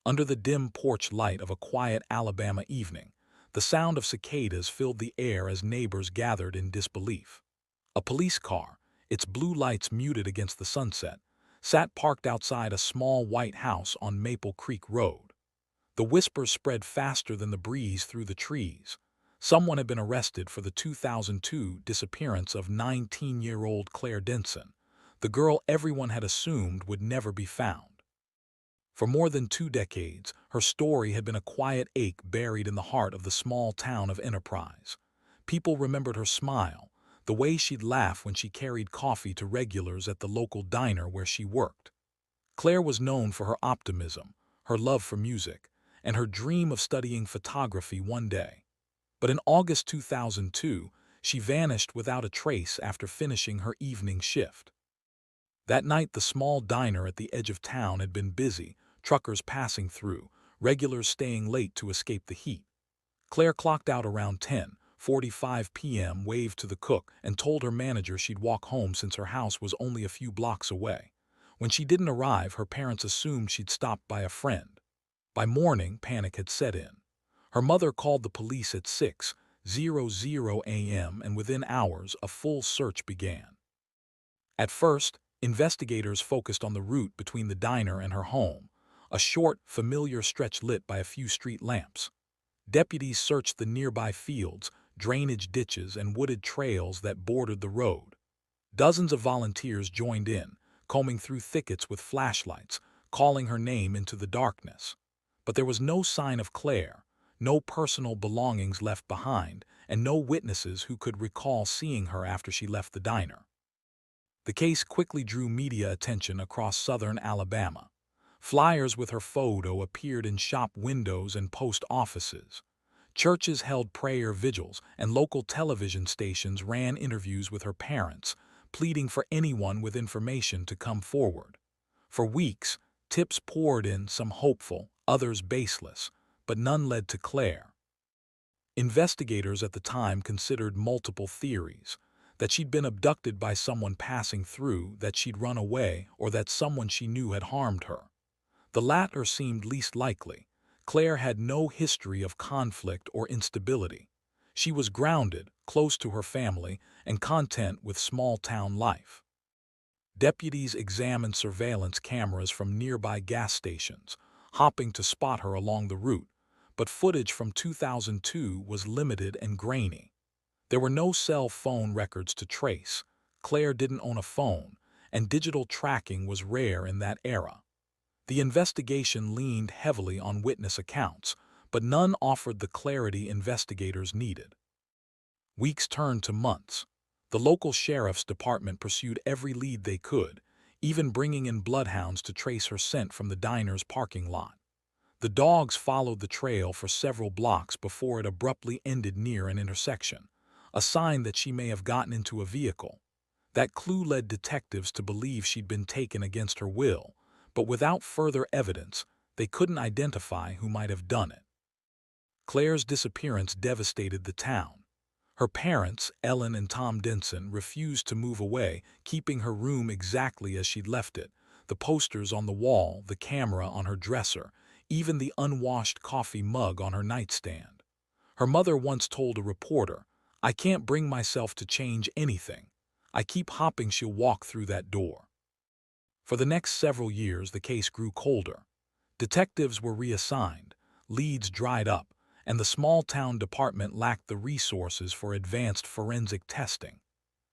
Under the dim porch light of a quiet Alabama evening, the sound of cicadas filled the air as neighbors gathered in disbelief. A police car, its blue lights muted against the sunset, sat parked outside a small white house on Maple Creek Road. The whispers spread faster than the breeze through the trees. Someone had been arrested for the 2002 disappearance of 19-year-old Claire Denson, the girl everyone had assumed would never be found. For more than 2 decades, her story had been a quiet ache buried in the heart of the small town of Enterprise. People remembered her smile, the way she'd laugh when she carried coffee to regulars at the local diner where she worked. Claire was known for her optimism, her love for music, and her dream of studying photography one day. But in August 2002, she vanished without a trace after finishing her evening shift. That night, the small diner at the edge of town had been busy, truckers passing through, regulars staying late to escape the heat. Claire clocked out around 10:45 p.m., waved to the cook, and told her manager she'd walk home since her house was only a few blocks away. When she didn't arrive, her parents assumed she'd stopped by a friend. By morning, panic had set in. Her mother called the police at 6:00 a.m., and within hours, a full search began. At first, investigators focused on the route between the diner and her home, a short, familiar stretch lit by a few street lamps. Deputies searched the nearby fields, drainage ditches, and wooded trails that bordered the road. Dozens of volunteers joined in, combing through thickets with flashlights, calling her name into the darkness. But there was no sign of Claire, no personal belongings left behind, and no witnesses who could recall seeing her after she left the diner. The case quickly drew media attention across southern Alabama. Flyers with her photo appeared in shop windows and post offices. Churches held prayer vigils, and local television stations ran interviews with her parents, pleading for anyone with information to come forward. For weeks, tips poured in, some hopeful, others baseless, but none led to Claire. Investigators at the time considered multiple theories: that she'd been abducted by someone passing through, that she'd run away, or that someone she knew had harmed her. The latter seemed least likely. Claire had no history of conflict or instability. She was grounded, close to her family, and content with small-town life. Deputies examined surveillance cameras from nearby gas stations, hoping to spot her along the route, but footage from 2002 was limited and grainy. There were no cell phone records to trace. Claire didn't own a phone, and digital tracking was rare in that era. The investigation leaned heavily on witness accounts, but none offered the clarity investigators needed. Weeks turned to months. The local sheriff's department pursued every lead they could, even bringing in bloodhounds to trace her scent from the diner's parking lot. The dogs followed the trail for several blocks before it abruptly ended near an intersection, a sign that she may have gotten into a vehicle. That clue led detectives to believe she'd been taken against her will, but without further evidence, they couldn't identify who might have done it. Claire's disappearance devastated the town. Her parents, Ellen and Tom Denson, refused to move away, keeping her room exactly as she'd left it: the posters on the wall, the camera on her dresser, even the unwashed coffee mug on her nightstand. Her mother once told a reporter, "I can't bring myself to change anything. I keep hoping she'll walk through that door." For the next several years, the case grew colder. Detectives were reassigned, leads dried up, and the small-town department lacked the resources for advanced forensic testing.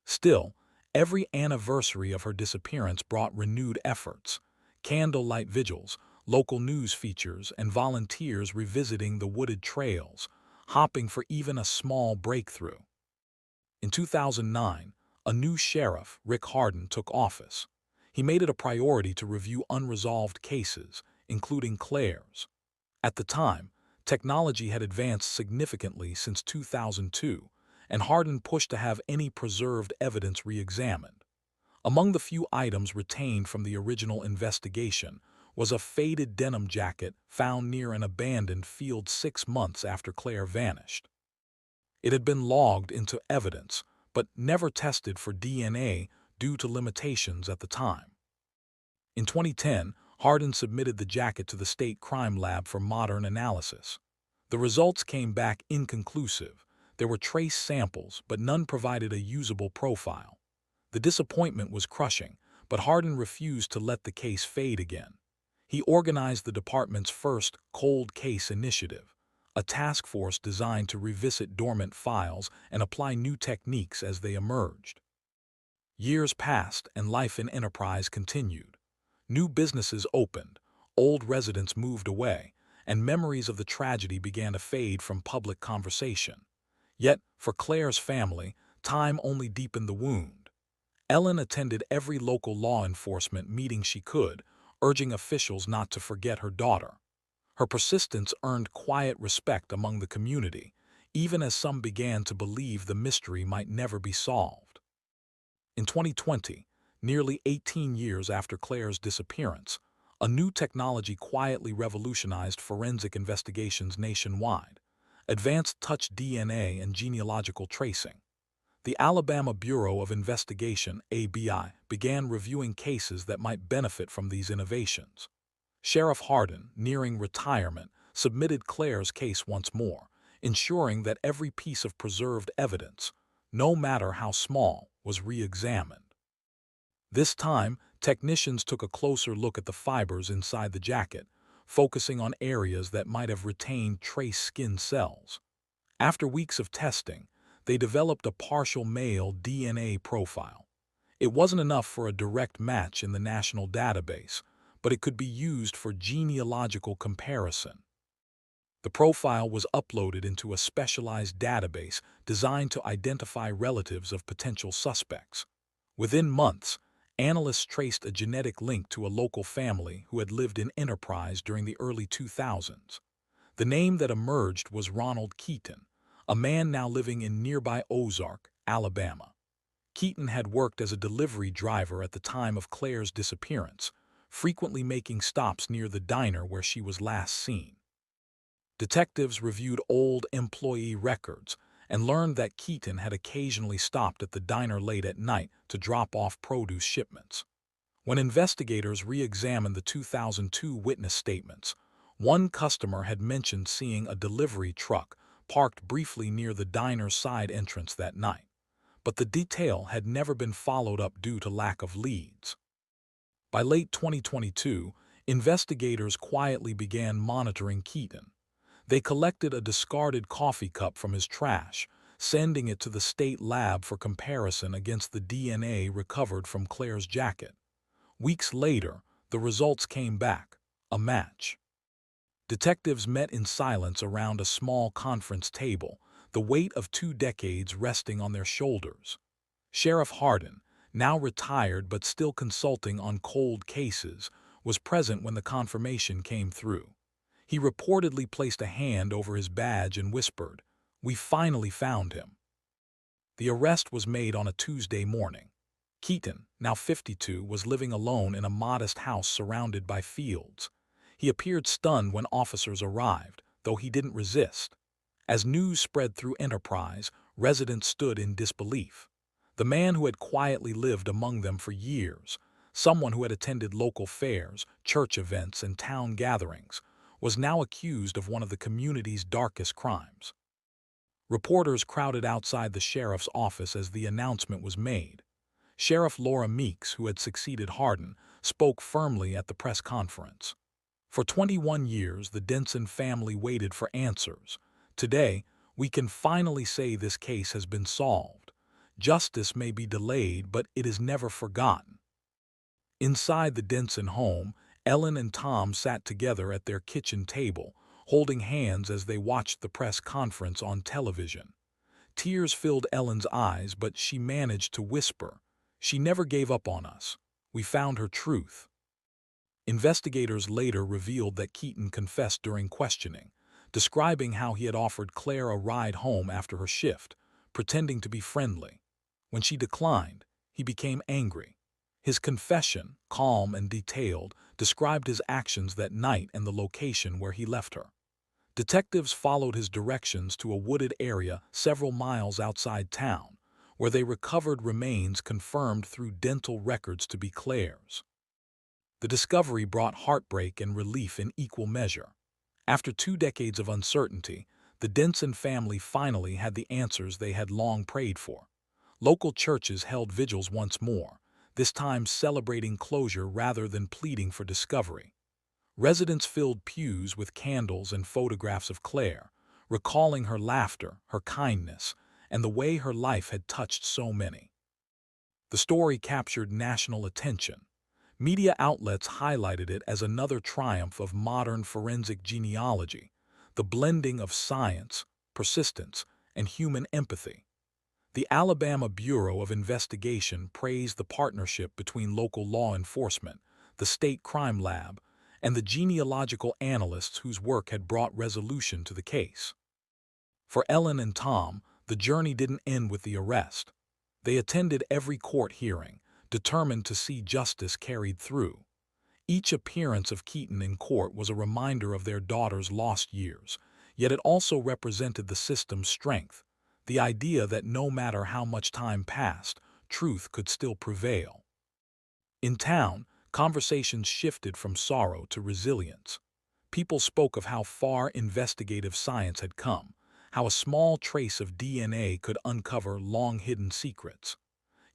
Still, every anniversary of her disappearance brought renewed efforts: candlelight vigils, local news features, and volunteers revisiting the wooded trails, hoping for even a small breakthrough. In 2009, a new sheriff, Rick Hardin, took office. He made it a priority to review unresolved cases, including Claire's. At the time, technology had advanced significantly since 2002, and Hardin pushed to have any preserved evidence re-examined. Among the few items retained from the original investigation was a faded denim jacket found near an abandoned field 6 months after Claire vanished. It had been logged into evidence, but never tested for DNA due to limitations at the time. In 2010, Hardin submitted the jacket to the state crime lab for modern analysis. The results came back inconclusive. There were trace samples, but none provided a usable profile. The disappointment was crushing, but Hardin refused to let the case fade again. He organized the department's first cold case initiative, a task force designed to revisit dormant files and apply new techniques as they emerged. Years passed and life in Enterprise continued. New businesses opened, old residents moved away, and memories of the tragedy began to fade from public conversation. Yet, for Claire's family, time only deepened the wound. Ellen attended every local law enforcement meeting she could, urging officials not to forget her daughter. Her persistence earned quiet respect among the community, even as some began to believe the mystery might never be solved. In 2020, nearly 18 years after Claire's disappearance, a new technology quietly revolutionized forensic investigations nationwide: advanced touch DNA and genealogical tracing. The Alabama Bureau of Investigation, ABI, began reviewing cases that might benefit from these innovations. Sheriff Hardin, nearing retirement, submitted Claire's case once more, ensuring that every piece of preserved evidence, no matter how small, was re-examined. This time, technicians took a closer look at the fibers inside the jacket, focusing on areas that might have retained trace skin cells. After weeks of testing, they developed a partial male DNA profile. It wasn't enough for a direct match in the national database, but it could be used for genealogical comparison. The profile was uploaded into a specialized database designed to identify relatives of potential suspects. Within months, analysts traced a genetic link to a local family who had lived in Enterprise during the early 2000s. The name that emerged was Ronald Keaton, a man now living in nearby Ozark, Alabama. Keaton had worked as a delivery driver at the time of Claire's disappearance, frequently making stops near the diner where she was last seen. Detectives reviewed old employee records and learned that Keaton had occasionally stopped at the diner late at night to drop off produce shipments. When investigators re-examined the 2002 witness statements, one customer had mentioned seeing a delivery truck parked briefly near the diner's side entrance that night, but the detail had never been followed up due to lack of leads. By late 2022, investigators quietly began monitoring Keaton. They collected a discarded coffee cup from his trash, sending it to the state lab for comparison against the DNA recovered from Claire's jacket. Weeks later, the results came back: a match. Detectives met in silence around a small conference table, the weight of 2 decades resting on their shoulders. Sheriff Hardin, now retired but still consulting on cold cases, was present when the confirmation came through. He reportedly placed a hand over his badge and whispered, "We finally found him." The arrest was made on a Tuesday morning. Keaton, now 52, was living alone in a modest house surrounded by fields. He appeared stunned when officers arrived, though he didn't resist. As news spread through Enterprise, residents stood in disbelief. The man who had quietly lived among them for years, someone who had attended local fairs, church events, and town gatherings, was now accused of one of the community's darkest crimes. Reporters crowded outside the sheriff's office as the announcement was made. Sheriff Laura Meeks, who had succeeded Hardin, spoke firmly at the press conference. For 21 years, the Denson family waited for answers. Today, we can finally say this case has been solved. Justice may be delayed, but it is never forgotten. Inside the Denson home, Ellen and Tom sat together at their kitchen table, holding hands as they watched the press conference on television. Tears filled Ellen's eyes, but she managed to whisper, "She never gave up on us. We found her truth." Investigators later revealed that Keaton confessed during questioning, describing how he had offered Claire a ride home after her shift, pretending to be friendly. When she declined, he became angry. His confession, calm and detailed, described his actions that night and the location where he left her. Detectives followed his directions to a wooded area several miles outside town, where they recovered remains confirmed through dental records to be Claire's. The discovery brought heartbreak and relief in equal measure. After 2 decades of uncertainty, the Denson family finally had the answers they had long prayed for. Local churches held vigils once more, this time celebrating closure rather than pleading for discovery. Residents filled pews with candles and photographs of Claire, recalling her laughter, her kindness, and the way her life had touched so many. The story captured national attention. Media outlets highlighted it as another triumph of modern forensic genealogy, the blending of science, persistence, and human empathy. The Alabama Bureau of Investigation praised the partnership between local law enforcement, the state crime lab, and the genealogical analysts whose work had brought resolution to the case. For Ellen and Tom, the journey didn't end with the arrest. They attended every court hearing, determined to see justice carried through. Each appearance of Keaton in court was a reminder of their daughter's lost years, yet it also represented the system's strength, the idea that no matter how much time passed, truth could still prevail. In town, conversations shifted from sorrow to resilience. People spoke of how far investigative science had come, how a small trace of DNA could uncover long-hidden secrets.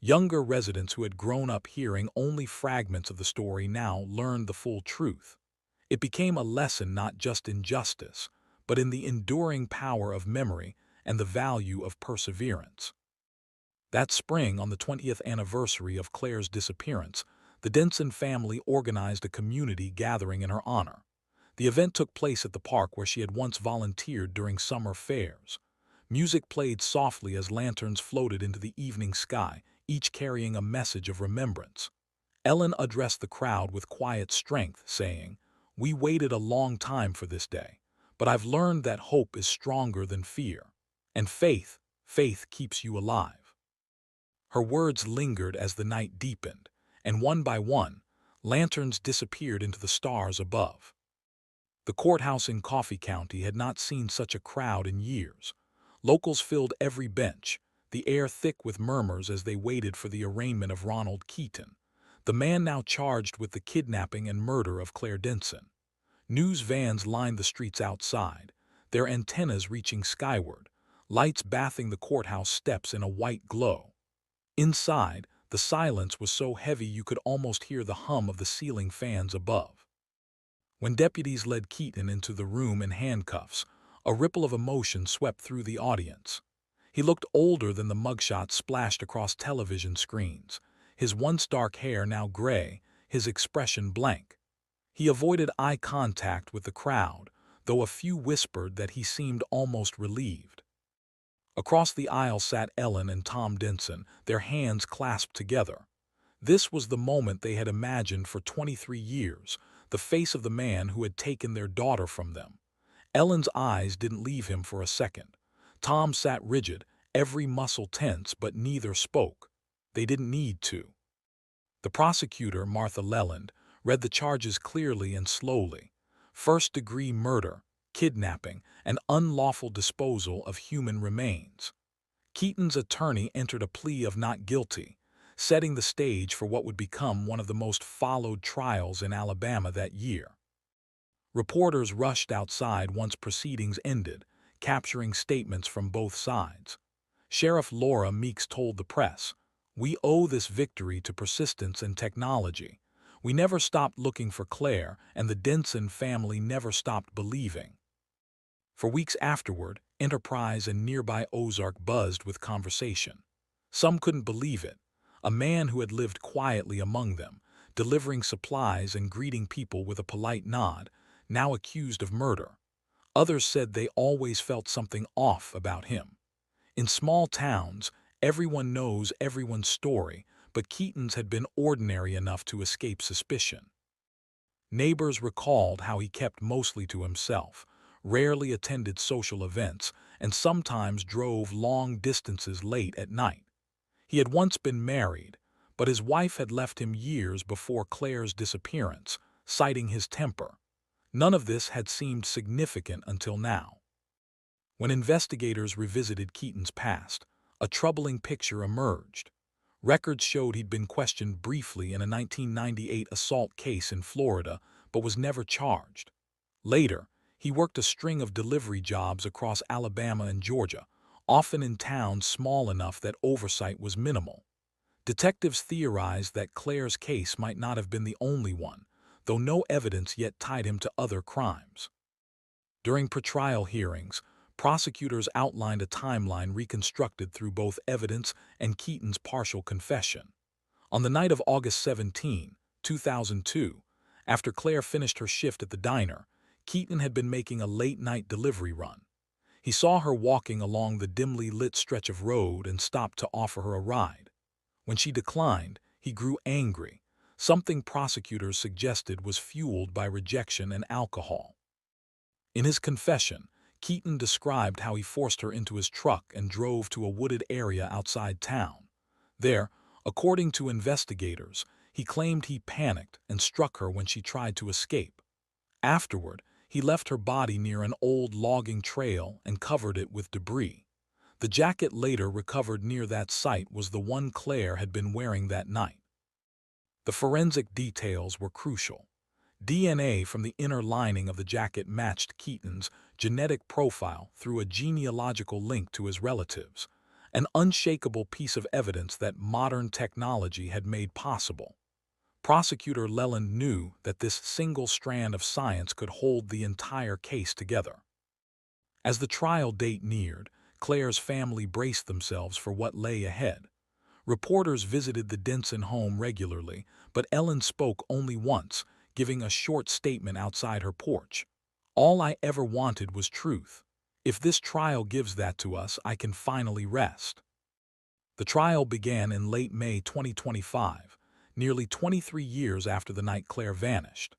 Younger residents who had grown up hearing only fragments of the story now learned the full truth. It became a lesson not just in justice, but in the enduring power of memory and the value of perseverance. That spring, on the 20th anniversary of Claire's disappearance, the Denson family organized a community gathering in her honor. The event took place at the park where she had once volunteered during summer fairs. Music played softly as lanterns floated into the evening sky, each carrying a message of remembrance. Ellen addressed the crowd with quiet strength, saying, "We waited a long time for this day, but I've learned that hope is stronger than fear. And faith keeps you alive." Her words lingered as the night deepened, and one by one, lanterns disappeared into the stars above. The courthouse in Coffee County had not seen such a crowd in years. Locals filled every bench, the air thick with murmurs as they waited for the arraignment of Ronald Keaton, the man now charged with the kidnapping and murder of Claire Denson. News vans lined the streets outside, their antennas reaching skyward, lights bathing the courthouse steps in a white glow. Inside, the silence was so heavy you could almost hear the hum of the ceiling fans above. When deputies led Keaton into the room in handcuffs, a ripple of emotion swept through the audience. He looked older than the mugshots splashed across television screens, his once dark hair now gray, his expression blank. He avoided eye contact with the crowd, though a few whispered that he seemed almost relieved. Across the aisle sat Ellen and Tom Denson, their hands clasped together. This was the moment they had imagined for 23 years, the face of the man who had taken their daughter from them. Ellen's eyes didn't leave him for a second. Tom sat rigid, every muscle tense, but neither spoke. They didn't need to. The prosecutor, Martha Leland, read the charges clearly and slowly. First-degree murder, kidnapping, and unlawful disposal of human remains. Keaton's attorney entered a plea of not guilty, setting the stage for what would become one of the most followed trials in Alabama that year. Reporters rushed outside once proceedings ended, capturing statements from both sides. Sheriff Laura Meeks told the press, "We owe this victory to persistence and technology. We never stopped looking for Claire, and the Denson family never stopped believing." For weeks afterward, Enterprise and nearby Ozark buzzed with conversation. Some couldn't believe it. A man who had lived quietly among them, delivering supplies and greeting people with a polite nod, now accused of murder. Others said they always felt something off about him. In small towns, everyone knows everyone's story, but Keaton's had been ordinary enough to escape suspicion. Neighbors recalled how he kept mostly to himself, rarely attended social events, and sometimes drove long distances late at night. He had once been married, but his wife had left him years before Claire's disappearance, citing his temper. None of this had seemed significant until now. When investigators revisited Keaton's past, a troubling picture emerged. Records showed he'd been questioned briefly in a 1998 assault case in Florida, but was never charged. Later, he worked a string of delivery jobs across Alabama and Georgia, often in towns small enough that oversight was minimal. Detectives theorized that Claire's case might not have been the only one, though no evidence yet tied him to other crimes. During pretrial hearings, prosecutors outlined a timeline reconstructed through both evidence and Keaton's partial confession. On the night of August 17, 2002, after Claire finished her shift at the diner, Keaton had been making a late-night delivery run. He saw her walking along the dimly lit stretch of road and stopped to offer her a ride. When she declined, he grew angry. Something prosecutors suggested was fueled by rejection and alcohol. In his confession, Keaton described how he forced her into his truck and drove to a wooded area outside town. There, according to investigators, he claimed he panicked and struck her when she tried to escape. Afterward, he left her body near an old logging trail and covered it with debris. The jacket later recovered near that site was the one Claire had been wearing that night. The forensic details were crucial. DNA from the inner lining of the jacket matched Keaton's genetic profile through a genealogical link to his relatives, an unshakable piece of evidence that modern technology had made possible. Prosecutor Leland knew that this single strand of science could hold the entire case together. As the trial date neared, Claire's family braced themselves for what lay ahead. Reporters visited the Denson home regularly, but Ellen spoke only once, giving a short statement outside her porch. "All I ever wanted was truth. If this trial gives that to us, I can finally rest." The trial began in late May 2025, nearly 23 years after the night Claire vanished.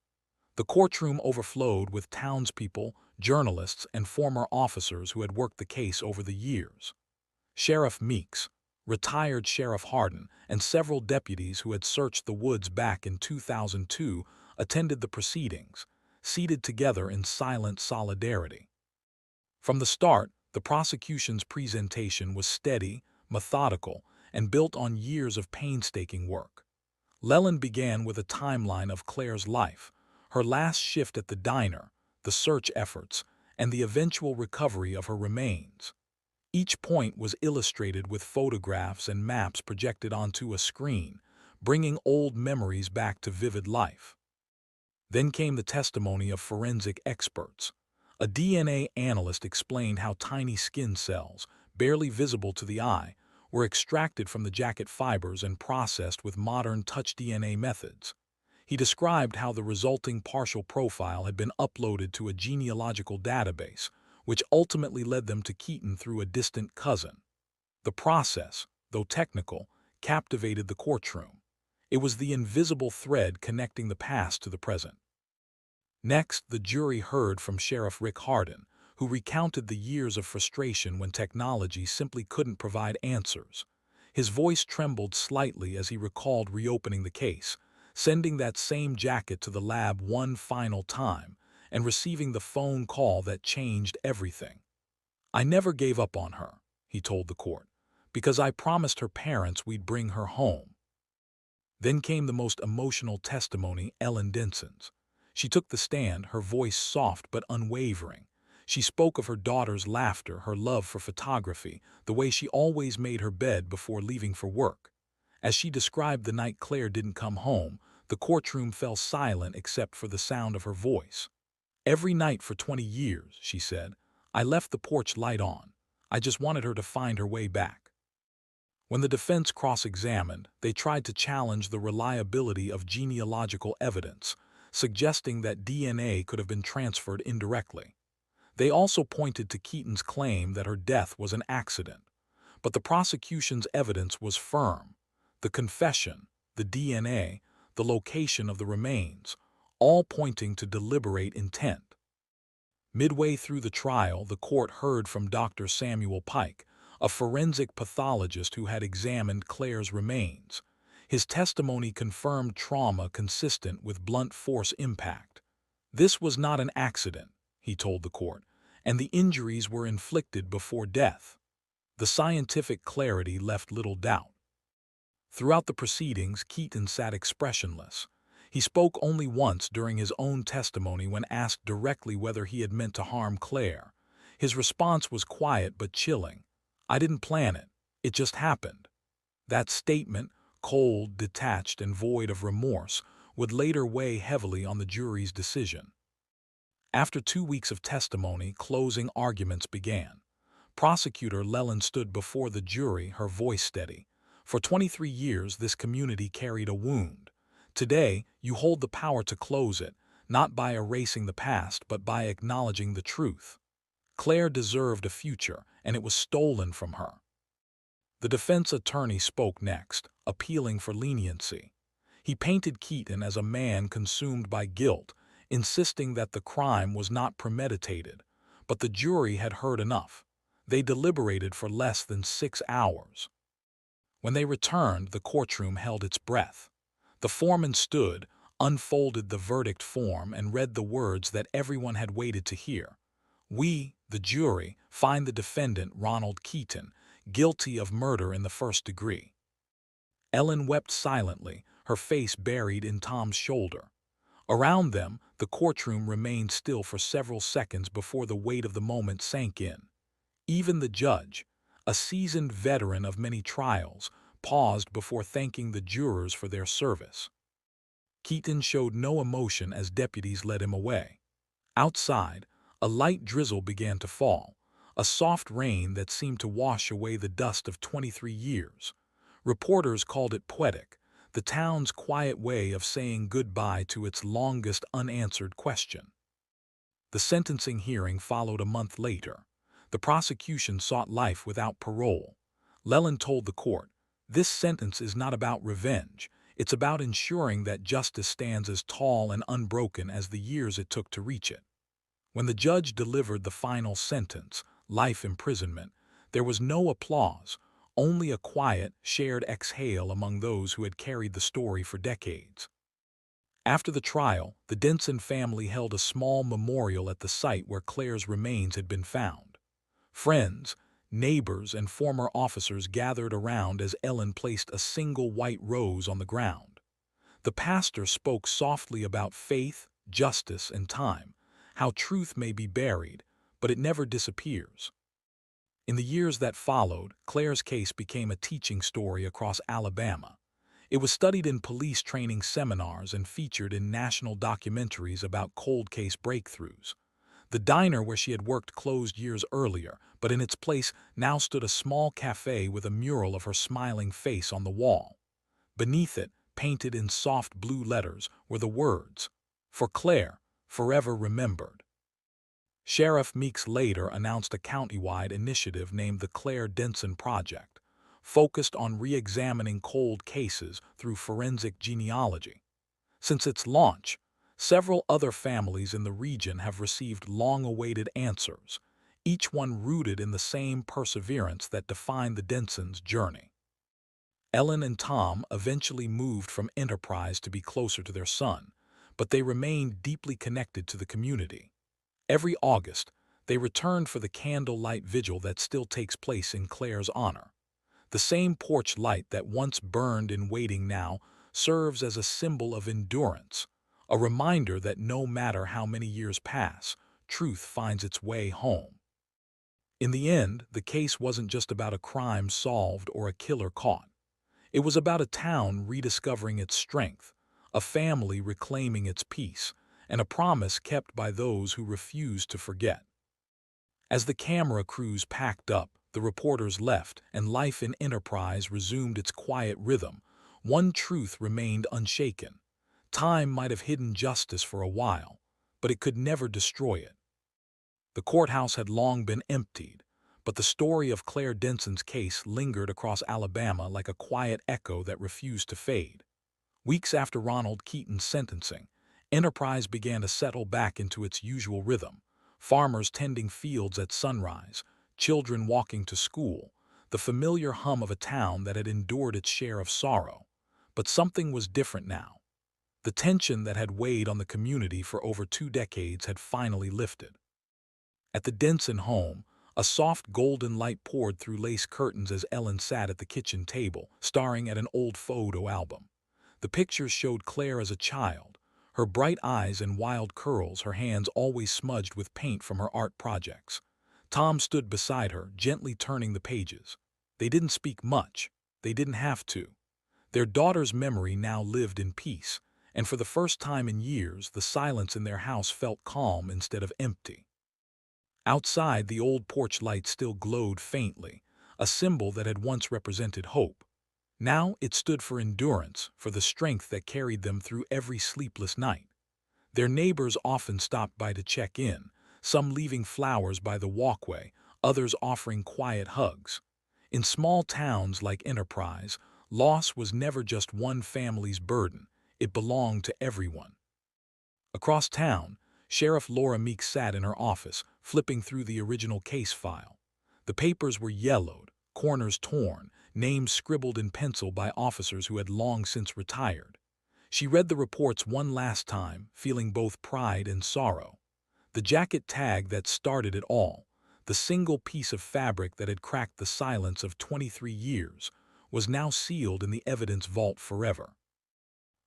The courtroom overflowed with townspeople, journalists, and former officers who had worked the case over the years. Sheriff Meeks, retired Sheriff Hardin, and several deputies who had searched the woods back in 2002 attended the proceedings, seated together in silent solidarity. From the start, the prosecution's presentation was steady, methodical, and built on years of painstaking work. Leland began with a timeline of Claire's life, her last shift at the diner, the search efforts, and the eventual recovery of her remains. Each point was illustrated with photographs and maps projected onto a screen, bringing old memories back to vivid life. Then came the testimony of forensic experts. A DNA analyst explained how tiny skin cells, barely visible to the eye, were extracted from the jacket fibers and processed with modern touch DNA methods. He described how the resulting partial profile had been uploaded to a genealogical database, which ultimately led them to Keaton through a distant cousin. The process, though technical, captivated the courtroom. It was the invisible thread connecting the past to the present. Next, the jury heard from Sheriff Rick Hardin, who recounted the years of frustration when technology simply couldn't provide answers. His voice trembled slightly as he recalled reopening the case, sending that same jacket to the lab one final time, and receiving the phone call that changed everything. "I never gave up on her," he told the court, "because I promised her parents we'd bring her home." Then came the most emotional testimony, Ellen Denson's. She took the stand, her voice soft but unwavering. She spoke of her daughter's laughter, her love for photography, the way she always made her bed before leaving for work. As she described the night Claire didn't come home, the courtroom fell silent except for the sound of her voice. "Every night for 20 years, she said, I left the porch light on. I just wanted her to find her way back." When the defense cross-examined, they tried to challenge the reliability of genealogical evidence, suggesting that DNA could have been transferred indirectly. They also pointed to Keaton's claim that her death was an accident. But the prosecution's evidence was firm. The confession, the DNA, the location of the remains, all pointing to deliberate intent. Midway through the trial, the court heard from Dr. Samuel Pike, a forensic pathologist who had examined Claire's remains. His testimony confirmed trauma consistent with blunt force impact. "This was not an accident," he told the court, "and the injuries were inflicted before death." The scientific clarity left little doubt. Throughout the proceedings, Keaton sat expressionless. He spoke only once during his own testimony when asked directly whether he had meant to harm Claire. His response was quiet but chilling. "I didn't plan it. It just happened." That statement, cold, detached, and void of remorse, would later weigh heavily on the jury's decision. After 2 weeks of testimony, closing arguments began. Prosecutor Leland stood before the jury, her voice steady. "For 23 years, this community carried a wound. Today, you hold the power to close it, not by erasing the past, but by acknowledging the truth. Claire deserved a future, and it was stolen from her." The defense attorney spoke next, appealing for leniency. He painted Keaton as a man consumed by guilt, insisting that the crime was not premeditated. But the jury had heard enough. They deliberated for less than 6 hours. When they returned, the courtroom held its breath. The foreman stood, unfolded the verdict form, and read the words that everyone had waited to hear. "We, the jury, find the defendant, Ronald Keaton, guilty of murder in the first degree." Ellen wept silently, her face buried in Tom's shoulder. Around them, the courtroom remained still for several seconds before the weight of the moment sank in. Even the judge, a seasoned veteran of many trials, paused before thanking the jurors for their service. Keaton showed no emotion as deputies led him away. Outside, a light drizzle began to fall, a soft rain that seemed to wash away the dust of 23 years. Reporters called it poetic, the town's quiet way of saying goodbye to its longest unanswered question. The sentencing hearing followed a month later. The prosecution sought life without parole. Leland told the court, "This sentence is not about revenge. It's about ensuring that justice stands as tall and unbroken as the years it took to reach it." When the judge delivered the final sentence, life imprisonment, there was no applause, only a quiet, shared exhale among those who had carried the story for decades. After the trial, the Denson family held a small memorial at the site where Claire's remains had been found. Friends, neighbors, and former officers gathered around as Ellen placed a single white rose on the ground. The pastor spoke softly about faith, justice, and time, how truth may be buried, but it never disappears. In the years that followed, Claire's case became a teaching story across Alabama. It was studied in police training seminars and featured in national documentaries about cold case breakthroughs. The diner where she had worked closed years earlier, but in its place now stood a small cafe with a mural of her smiling face on the wall. Beneath it, painted in soft blue letters, were the words, "For Claire, forever remembered." Sheriff Meeks later announced a countywide initiative named the Claire Denson Project, focused on re-examining cold cases through forensic genealogy. Since its launch, several other families in the region have received long-awaited answers, each one rooted in the same perseverance that defined the Densons' journey. Ellen and Tom eventually moved from Enterprise to be closer to their son, but they remained deeply connected to the community. Every August, they returned for the candlelight vigil that still takes place in Claire's honor. The same porch light that once burned in waiting now serves as a symbol of endurance, a reminder that no matter how many years pass, truth finds its way home. In the end, the case wasn't just about a crime solved or a killer caught. It was about a town rediscovering its strength, a family reclaiming its peace, and a promise kept by those who refused to forget. As the camera crews packed up, the reporters left, and life in Enterprise resumed its quiet rhythm, one truth remained unshaken. Time might have hidden justice for a while, but it could never destroy it. The courthouse had long been emptied, but the story of Claire Denson's case lingered across Alabama like a quiet echo that refused to fade. Weeks after Ronald Keaton's sentencing, Enterprise began to settle back into its usual rhythm. Farmers tending fields at sunrise, children walking to school, the familiar hum of a town that had endured its share of sorrow. But something was different now. The tension that had weighed on the community for over 2 decades had finally lifted. At the Denson home, A soft golden light poured through lace curtains as Ellen sat at the kitchen table, staring at an old photo album. The pictures showed Claire as a child, her bright eyes and wild curls, her hands always smudged with paint from her art projects. Tom stood beside her, gently turning the pages. They didn't speak much. They didn't have to. Their daughter's memory now lived in peace, and for the first time in years, the silence in their house felt calm instead of empty. Outside, the old porch light still glowed faintly, a symbol that had once represented hope. Now it stood for endurance, for the strength that carried them through every sleepless night. Their neighbors often stopped by to check in, some leaving flowers by the walkway, others offering quiet hugs. In small towns like Enterprise, loss was never just one family's burden, it belonged to everyone. Across town, Sheriff Laura Meeks sat in her office, flipping through the original case file. The papers were yellowed, corners torn, names scribbled in pencil by officers who had long since retired. She read the reports one last time, feeling both pride and sorrow. The jacket tag that started it all, the single piece of fabric that had cracked the silence of 23 years, was now sealed in the evidence vault forever.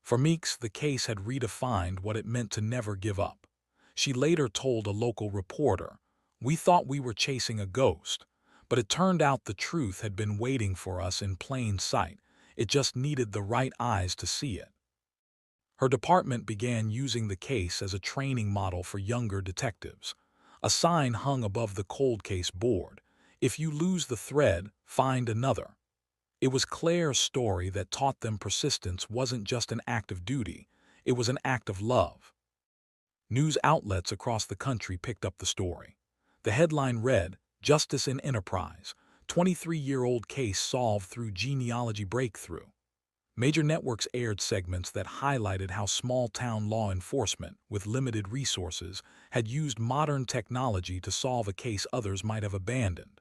For Meeks, the case had redefined what it meant to never give up. She later told a local reporter, "We thought we were chasing a ghost, but it turned out the truth had been waiting for us in plain sight. It just needed the right eyes to see it." Her department began using the case as a training model for younger detectives. A sign hung above the cold case board: "If you lose the thread, find another." It was Claire's story that taught them persistence wasn't just an act of duty, it was an act of love. News outlets across the country picked up the story. The headline read, "Justice in Enterprise, 23-year-old case solved through genealogy breakthrough." Major networks aired segments that highlighted how small-town law enforcement, with limited resources, had used modern technology to solve a case others might have abandoned.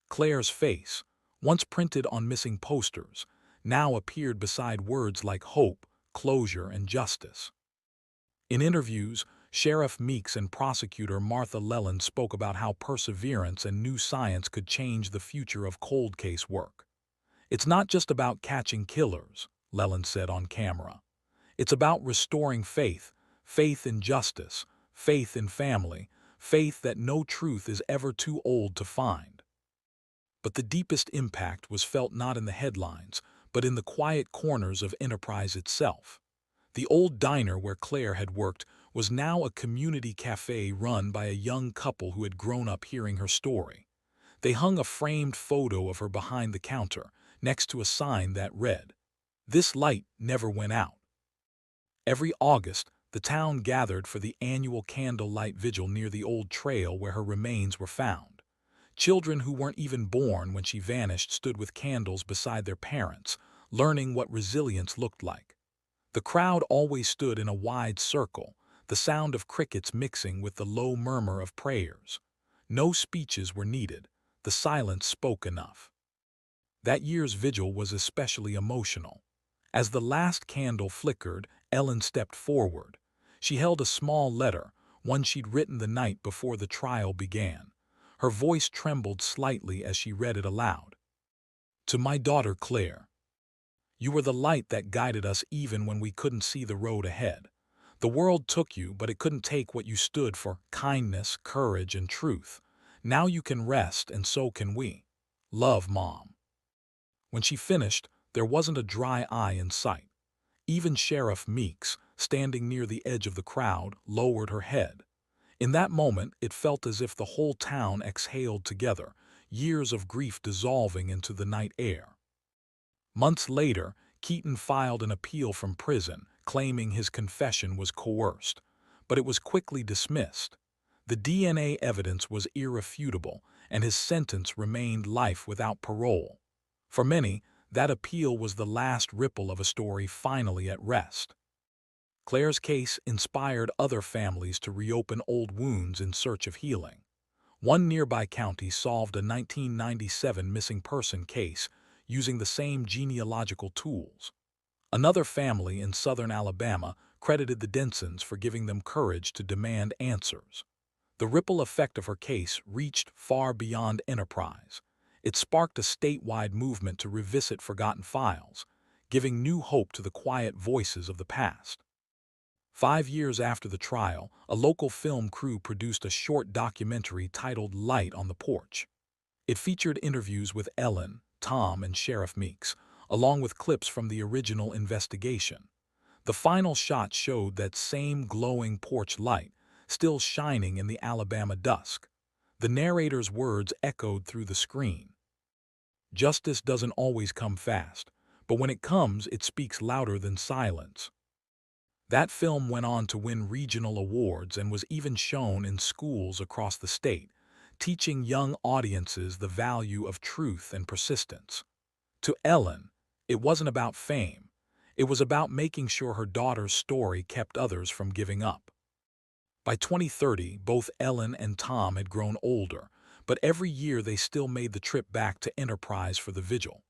Claire's face, once printed on missing posters, now appeared beside words like hope, closure, and justice. In interviews, Sheriff Meeks and prosecutor Martha Leland spoke about how perseverance and new science could change the future of cold case work. "It's not just about catching killers," Leland said on camera. "It's about restoring faith, faith in justice, faith in family, faith that no truth is ever too old to find." But the deepest impact was felt not in the headlines, but in the quiet corners of Enterprise itself. The old diner where Claire had worked was now a community cafe run by a young couple who had grown up hearing her story. They hung a framed photo of her behind the counter, next to a sign that read, "This light never went out." Every August, the town gathered for the annual candlelight vigil near the old trail where her remains were found. Children who weren't even born when she vanished stood with candles beside their parents, learning what resilience looked like. The crowd always stood in a wide circle, the sound of crickets mixing with the low murmur of prayers. No speeches were needed, the silence spoke enough. That year's vigil was especially emotional. As the last candle flickered, Ellen stepped forward. She held a small letter, one she'd written the night before the trial began. Her voice trembled slightly as she read it aloud. "To my daughter Claire. You were the light that guided us even when we couldn't see the road ahead. The world took you, but it couldn't take what you stood for: kindness, courage, and truth. Now you can rest, and so can we. Love, Mom." When she finished, there wasn't a dry eye in sight. Even Sheriff Meeks, standing near the edge of the crowd, lowered her head. In that moment, it felt as if the whole town exhaled together, years of grief dissolving into the night air. Months later, Keaton filed an appeal from prison, claiming his confession was coerced, but it was quickly dismissed. The DNA evidence was irrefutable, and his sentence remained life without parole. For many, that appeal was the last ripple of a story finally at rest. Claire's case inspired other families to reopen old wounds in search of healing. One nearby county solved a 1997 missing person case using the same genealogical tools. Another family in southern Alabama credited the Densons for giving them courage to demand answers. The ripple effect of her case reached far beyond Enterprise. It sparked a statewide movement to revisit forgotten files, giving new hope to the quiet voices of the past. 5 years after the trial, a local film crew produced a short documentary titled Light on the Porch. It featured interviews with Ellen, Tom, and Sheriff Meeks, along with clips from the original investigation. The final shot showed that same glowing porch light, still shining in the Alabama dusk. The narrator's words echoed through the screen. Justice doesn't always come fast, but when it comes, it speaks louder than silence. That film went on to win regional awards and was even shown in schools across the state, teaching young audiences the value of truth and persistence. To Ellen, it wasn't about fame. It was about making sure her daughter's story kept others from giving up. By 2030, both Ellen and Tom had grown older, but every year they still made the trip back to Enterprise for the vigil.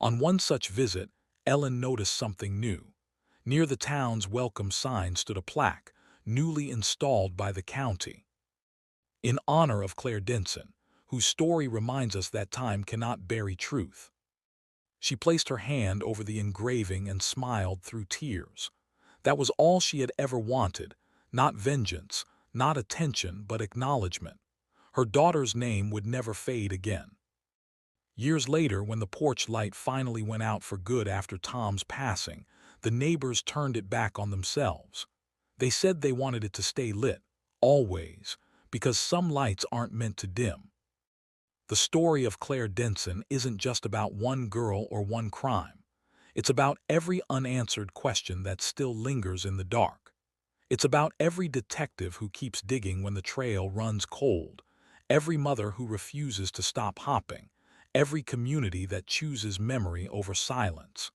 On one such visit, Ellen noticed something new. Near the town's welcome sign stood a plaque, newly installed by the county, in honor of Claire Denson, whose story reminds us that time cannot bury truth. She placed her hand over the engraving and smiled through tears. That was all she had ever wanted, not vengeance, not attention, but acknowledgement. Her daughter's name would never fade again. Years later, when the porch light finally went out for good after Tom's passing, the neighbors turned it back on themselves. They said they wanted it to stay lit, always, because some lights aren't meant to dim. The story of Claire Denson isn't just about one girl or one crime. It's about every unanswered question that still lingers in the dark. It's about every detective who keeps digging when the trail runs cold, every mother who refuses to stop hopping, every community that chooses memory over silence.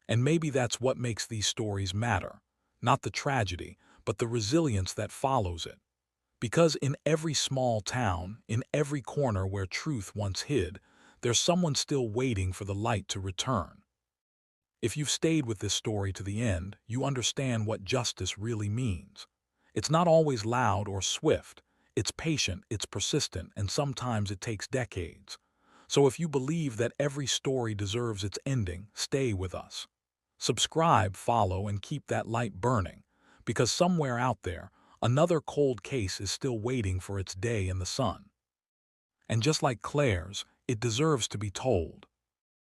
And maybe that's what makes these stories matter, not the tragedy, but the resilience that follows it. Because in every small town, in every corner where truth once hid, there's someone still waiting for the light to return. If you've stayed with this story to the end, you understand what justice really means. It's not always loud or swift. It's patient, it's persistent, and sometimes it takes decades. So if you believe that every story deserves its ending, stay with us. Subscribe, follow, and keep that light burning, because somewhere out there, another cold case is still waiting for its day in the sun. And just like Claire's, it deserves to be told.